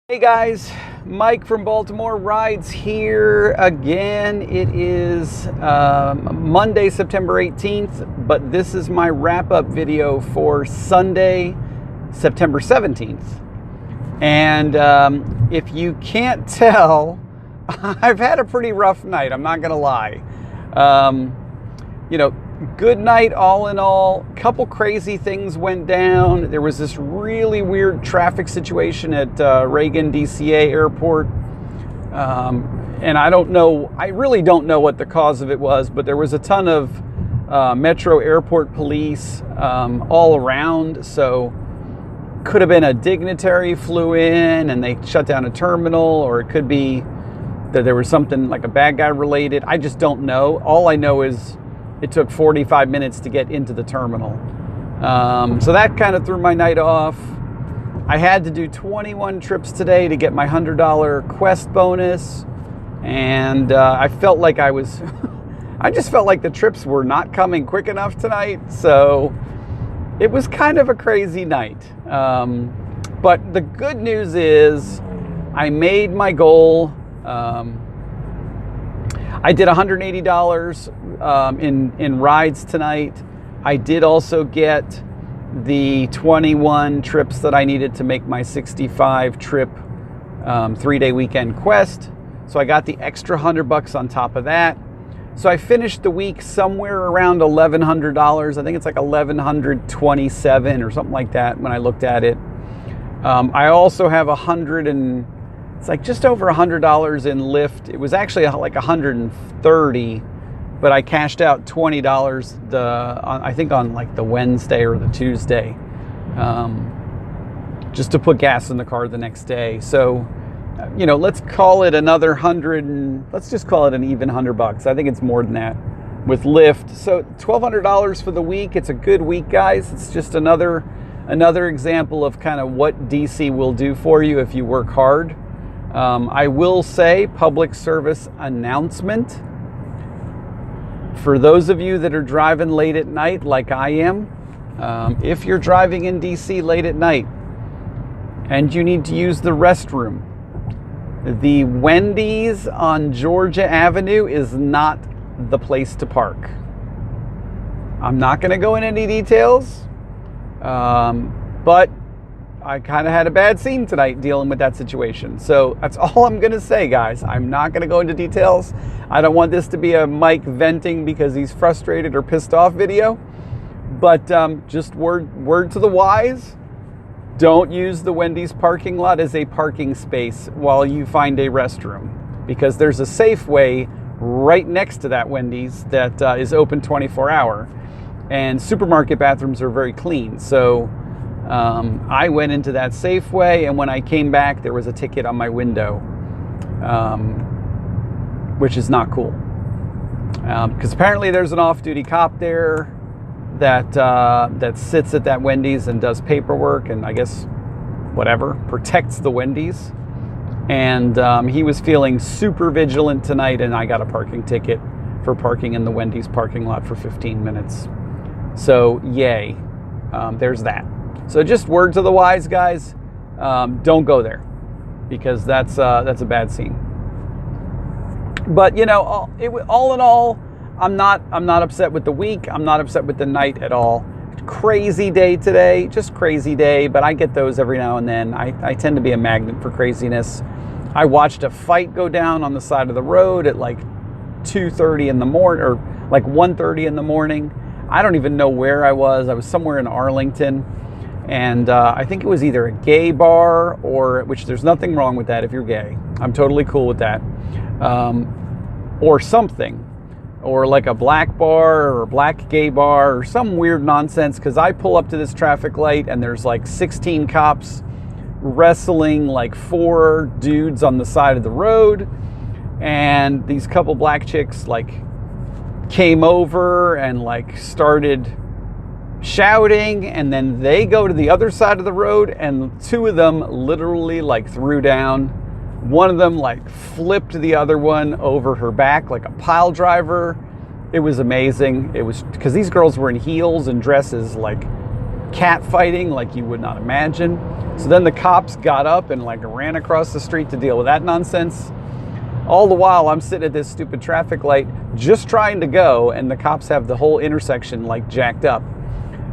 Hey guys, Mike from Baltimore Rides here again. It is Monday, September 18th, but this is my wrap-up video for Sunday, September 17th. And if you can't tell, I've had a pretty rough night, I'm not gonna lie. Good night all in all. Couple crazy things went down. There was this really weird traffic situation at Reagan DCA airport. And I really don't know what the cause of it was, but there was a ton of Metro airport police all around. So could have been a dignitary flew in and they shut down a terminal, or it could be that there was something like a bad guy related. I just don't know. All I know is it took 45 minutes to get into the terminal. So that kind of threw my night off. I had to do 21 trips today to get my $100 Quest bonus. And I felt like I just felt like the trips were not coming quick enough tonight. So it was kind of a crazy night. But the good news is I made my goal. I did $180 in rides tonight. I did also get the 21 trips that I needed to make my 65 trip 3-day weekend quest. So I got the extra $100 on top of that. So I finished the week somewhere around $1,100. I think it's like $1,127 or something like that when I looked at it. I also have it's like just over $100 in Lyft. It was actually like $130, but I cashed out $20 I think on like the Wednesday or the Tuesday, just to put gas in the car the next day. So, let's call it another let's just call it an even $100. I think it's more than that with Lyft. So $1,200 for the week. It's a good week, guys. It's just another example of kind of what DC will do for you if you work hard. I will say, public service announcement. For those of you that are driving late at night like I am, if you're driving in DC late at night and you need to use the restroom, the Wendy's on Georgia Avenue is not the place to park. I'm not going to go into any details, but I kind of had a bad scene tonight dealing with that situation. So that's all I'm going to say, guys. I'm not going to go into details. I don't want this to be a Mike venting because he's frustrated or pissed off video. But just word to the wise, don't use the Wendy's parking lot as a parking space while you find a restroom, because there's a Safeway right next to that Wendy's that is open 24-hour. And supermarket bathrooms are very clean. So I went into that Safeway, and when I came back, there was a ticket on my window, which is not cool. Because apparently there's an off-duty cop there that sits at that Wendy's and does paperwork and I guess protects the Wendy's. And he was feeling super vigilant tonight, and I got a parking ticket for parking in the Wendy's parking lot for 15 minutes. So yay, there's that. So just word to the wise, guys, don't go there, because that's a bad scene. But all in all, I'm not upset with the week. I'm not upset with the night at all. Crazy day today, just crazy day. But I get those every now and then. I tend to be a magnet for craziness. I watched a fight go down on the side of the road at like 2:30 in the morning, or like 1:30 in the morning. I don't even know where I was. I was somewhere in Arlington. And I think it was either a gay bar, which there's nothing wrong with that if you're gay. I'm totally cool with that. Or something. Or like a black bar or a black gay bar or some weird nonsense, because I pull up to this traffic light and there's like 16 cops wrestling like 4 dudes on the side of the road. And these couple black chicks like came over and like started shouting, and then they go to the other side of the road, and 2 of them literally like threw down. One of them like flipped the other one over her back like a pile driver. It was amazing. It was because these girls were in heels and dresses like cat fighting like you would not imagine. So then the cops got up and like ran across the street to deal with that nonsense. All the while I'm sitting at this stupid traffic light just trying to go, and the cops have the whole intersection like jacked up.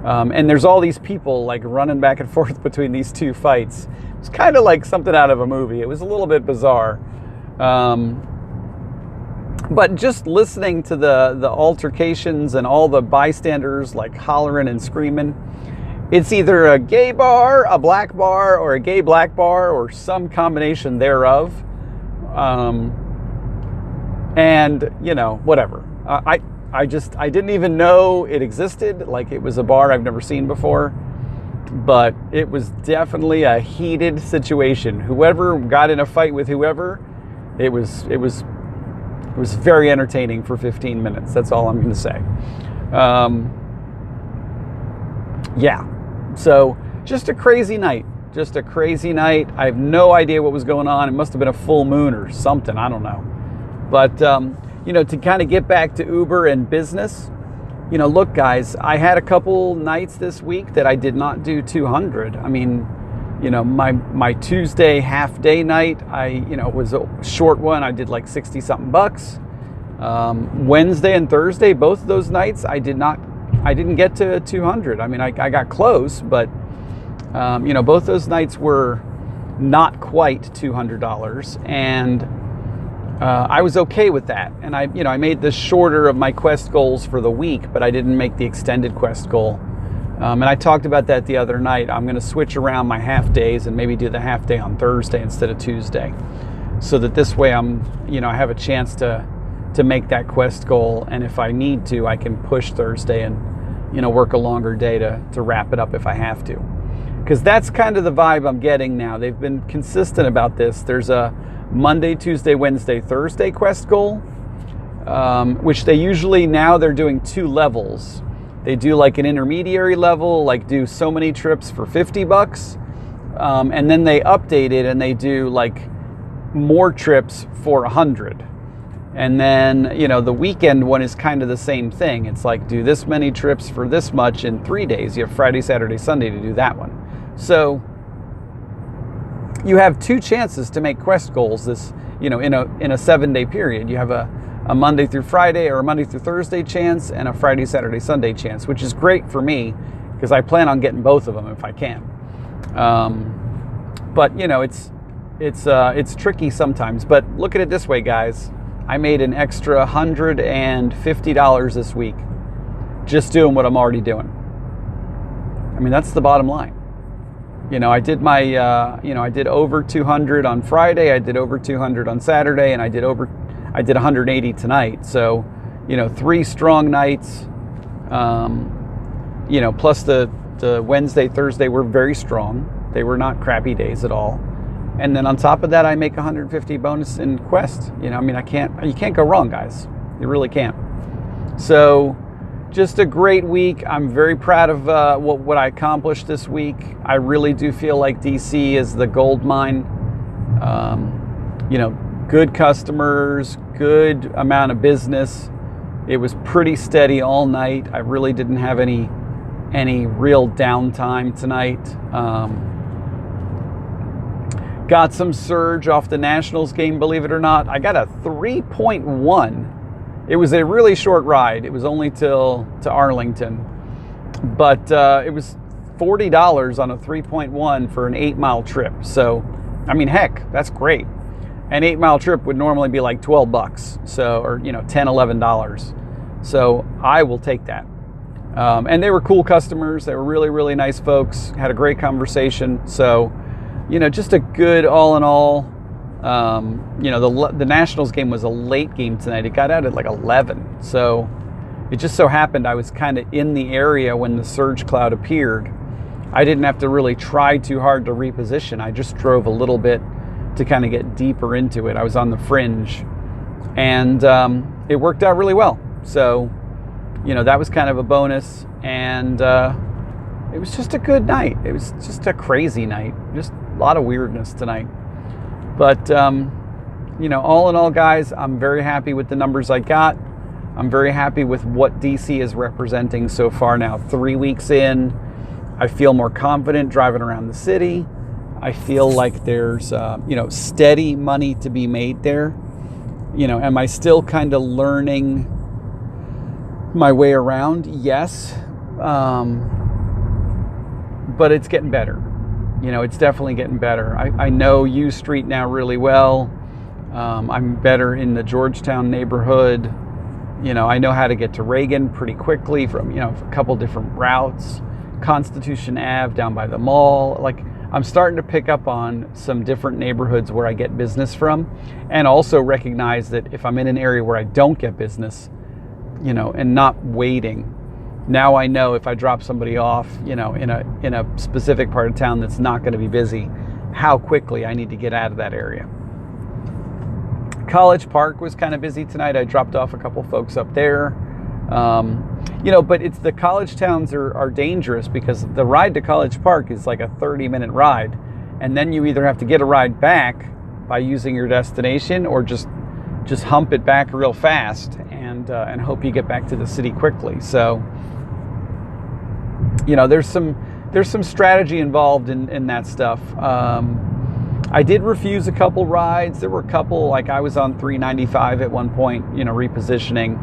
And there's all these people like running back and forth between these two fights. It's kind of like something out of a movie. It was a little bit bizarre. But just listening to the altercations and all the bystanders like hollering and screaming, it's either a gay bar, a black bar, or a gay black bar, or some combination thereof. And, you know, whatever. I didn't even know it existed. Like, it was a bar I've never seen before. But it was definitely a heated situation. Whoever got in a fight with whoever, it was very entertaining for 15 minutes. That's all I'm going to say. Yeah. So just a crazy night. Just a crazy night. I have no idea what was going on. It must have been a full moon or something. I don't know. But, you know, to kind of get back to Uber and business, you know, look, guys, I had a couple nights this week that I did not do 200. I mean, you know, my Tuesday half day night, was a short one. I did like 60 something bucks. Wednesday and Thursday, both of those nights, I didn't get to 200. I mean, I got close, but, you know, both those nights were not quite $200. And I was okay with that. And I made the shorter of my quest goals for the week, but I didn't make the extended quest goal. And I talked about that the other night. I'm going to switch around my half days and maybe do the half day on Thursday instead of Tuesday, so that this way I have a chance to make that quest goal. And if I need to, I can push Thursday and, you know, work a longer day to wrap it up if I have to. Because that's kind of the vibe I'm getting now. They've been consistent about this. There's a Monday, Tuesday, Wednesday, Thursday quest goal, which they're doing 2 levels. They do like an intermediary level, like do so many trips for $50, and then they update it and they do like more trips for 100. And then, you know, the weekend one is kind of the same thing. It's like, do this many trips for this much in 3 days. You have Friday, Saturday, Sunday to do that one. So you have 2 chances to make quest goals this, you know, in a 7-day period. You have a Monday through Friday or a Monday through Thursday chance and a Friday, Saturday, Sunday chance, which is great for me because I plan on getting both of them if I can. But, you know, it's tricky sometimes. But look at it this way, guys. I made an extra $150 this week just doing what I'm already doing. I mean, that's the bottom line. You know, I did I did over 200 on Friday, I did over 200 on Saturday, and I did 180 tonight. So, you know, 3 strong nights, you know, plus the Wednesday, Thursday were very strong. They were not crappy days at all. And then on top of that, I make 150 bonus in Quest. You know, I mean, you can't go wrong, guys. You really can't. So just a great week. I'm very proud of what I accomplished this week. I really do feel like DC is the gold mine. You know, good customers, good amount of business. It was pretty steady all night. I really didn't have any real downtime tonight. Got some surge off the Nationals game, believe it or not. I got a 3.1. It was a really short ride. It was only to Arlington. But it was $40 on a 3.1 for an 8-mile trip. So, I mean, heck, that's great. An 8-mile trip would normally be like $12. So, or, you know, $10, $11. So I will take that. And they were cool customers. They were really, really nice folks. Had a great conversation. So, you know, just a good all in all. You know, the Nationals game was a late game tonight. It got out at like 11. So it just so happened I was kind of in the area when the surge cloud appeared. I didn't have to really try too hard to reposition. I just drove a little bit to kind of get deeper into it. I was on the fringe. And it worked out really well. So, you know, that was kind of a bonus. And it was just a good night. It was just a crazy night. Just a lot of weirdness tonight. But, you know, all in all, guys, I'm very happy with the numbers I got. I'm very happy with what DC is representing so far now. 3 weeks in, I feel more confident driving around the city. I feel like there's, steady money to be made there. Am I still kind of learning my way around? Yes. But it's getting better. It's definitely getting better. I know U Street now really well. I'm better in the Georgetown neighborhood. I know how to get to Reagan pretty quickly from, a couple different routes. Constitution Ave down by the mall. Like, I'm starting to pick up on some different neighborhoods where I get business from, and also recognize that if I'm in an area where I don't get business, and not waiting, now I know if I drop somebody off, in a specific part of town that's not going to be busy, how quickly I need to get out of that area. College Park was kind of busy tonight. I dropped off a couple folks up there. But it's the college towns are dangerous because the ride to College Park is like a 30-minute ride. And then you either have to get a ride back by using your destination or just hump it back real fast and hope you get back to the city quickly. So, there's some strategy involved in that stuff. I did refuse a couple rides. There were a couple, like I was on 395 at one point, repositioning.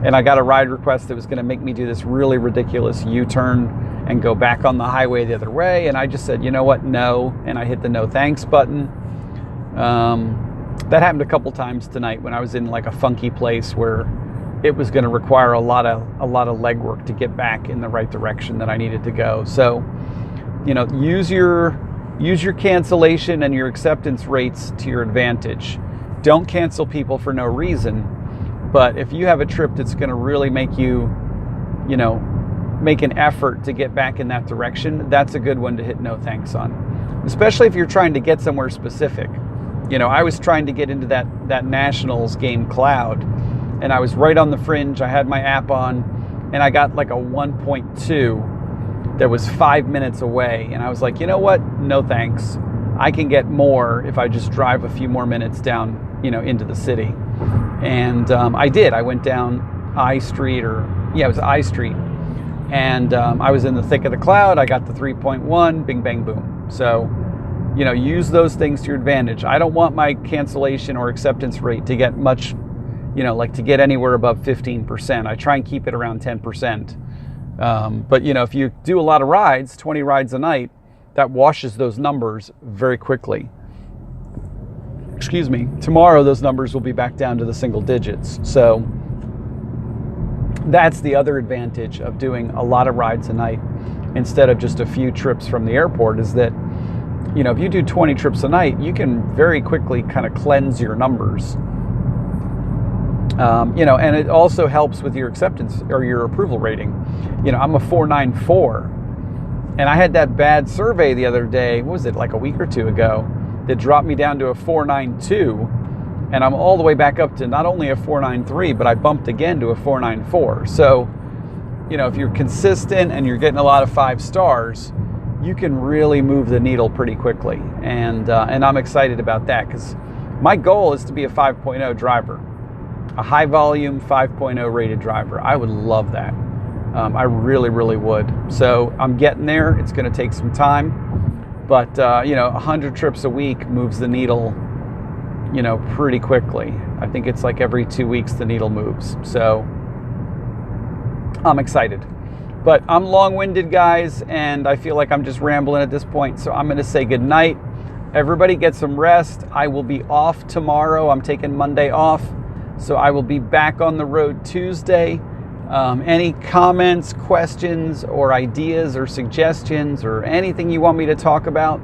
And I got a ride request that was going to make me do this really ridiculous U-turn and go back on the highway the other way. And I just said, you know what, no. And I hit the no thanks button. That happened a couple times tonight when I was in like a funky place where it was going to require a lot of legwork to get back in the right direction that I needed to go. So, use your cancellation and your acceptance rates to your advantage. Don't cancel people for no reason. But if you have a trip that's going to really make you, make an effort to get back in that direction, that's a good one to hit no thanks on. Especially if you're trying to get somewhere specific. I was trying to get into that Nationals game cloud, and I was right on the fringe. I had my app on, and I got like a 1.2 that was 5 minutes away. And I was like, you know what? No thanks. I can get more if I just drive a few more minutes down, into the city. And I did. I went down I Street, it was I Street. And I was in the thick of the cloud. I got the 3.1, bing, bang, boom. So, use those things to your advantage. I don't want my cancellation or acceptance rate to get much, to get anywhere above 15%. I try and keep it around 10%. But, if you do a lot of rides, 20 rides a night, that washes those numbers very quickly. Excuse me, tomorrow those numbers will be back down to the single digits. So that's the other advantage of doing a lot of rides a night instead of just a few trips from the airport, is that, if you do 20 trips a night, you can very quickly kind of cleanse your numbers. And it also helps with your acceptance or your approval rating. I'm a 494, and I had that bad survey the other day, what was it, like a week or two ago, that dropped me down to a 492, and I'm all the way back up to not only a 493, but I bumped again to a 494. So, if you're consistent and you're getting a lot of 5 stars, you can really move the needle pretty quickly. And I'm excited about that because my goal is to be a 5.0 driver, a high volume 5.0 rated driver. I would love that. I really, really would. So I'm getting there. It's going to take some time. But, 100 trips a week moves the needle, pretty quickly. I think it's like every 2 weeks the needle moves. So I'm excited. But I'm long-winded, guys, and I feel like I'm just rambling at this point. So I'm going to say good night. Everybody get some rest. I will be off tomorrow. I'm taking Monday off. So I will be back on the road Tuesday. Any comments, questions, or ideas or suggestions or anything you want me to talk about,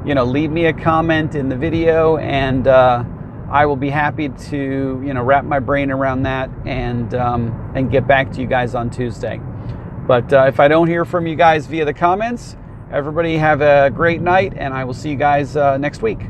leave me a comment in the video, and I will be happy to, wrap my brain around that and get back to you guys on Tuesday. But if I don't hear from you guys via the comments, everybody have a great night, and I will see you guys next week.